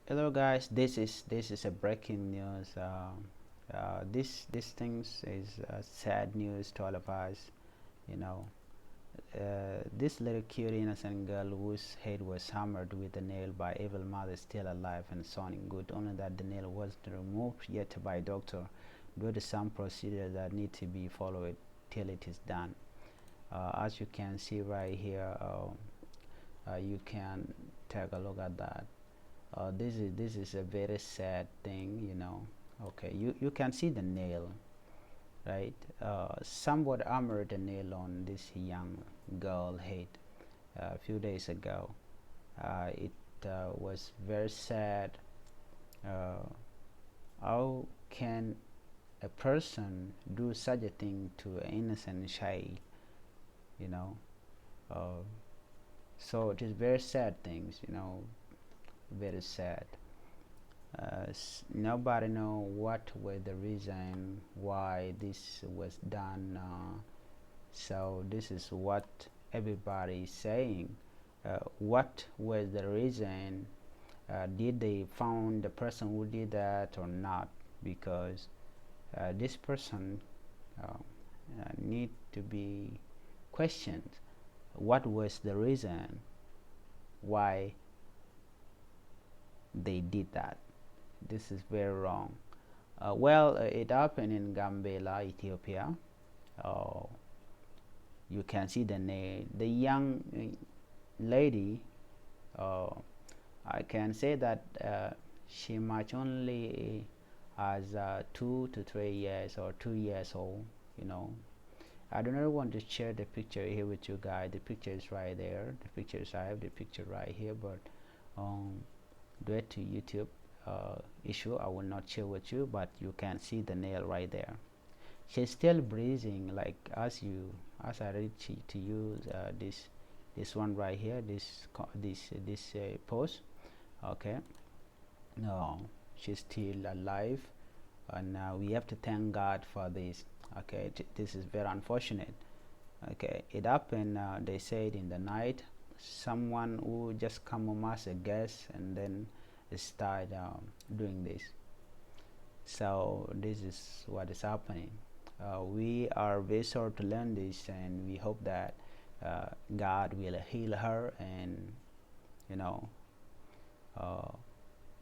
Hello guys, this is a breaking news. This things is sad news to all of us. You know, this little cute innocent girl whose head was hammered with a nail by evil mother is still alive and sounding good. Only that the nail wasn't removed yet by doctor due to some procedure that need to be followed till it is done. As you can see right here, you can take a look at that. This is a very sad thing, okay, you can see the nail, right? Somewhat hammered the nail on this young girl head a few days ago. It was very sad. uh, how can a person do such a thing to an innocent child, you know uh, so it is very sad things, very sad. Nobody know what were the reason why this was done. So this is what everybody is saying. What was the reason? Did they found the person who did that or not? Because this person need to be questioned. What was the reason why they did that? This is very wrong. It happened in Gambella, Ethiopia. Uh, you can see the young lady. Uh, I can say that she much only has 2 to 3 years or 2 years old. You know, I do not want to share the picture here with you guys. The picture is right there. I have the picture right here, but due to YouTube issue, I will not share with you. But you can see the nail right there. She's still breathing, like as I read to you this one right here. This post. Okay. No, she's still alive, and we have to thank God for this. Okay, this is very unfortunate. Okay, it happened. They said in the night, someone who just come home as a guest and then start doing this. So this is what is happening. We are very sorry to learn this, and we hope that God will heal her, and you know, uh,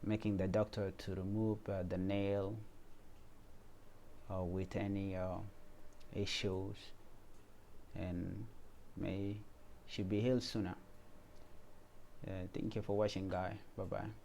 making the doctor to remove the nail with any issues, and may she be healed sooner. Thank you for watching, guys. Bye bye.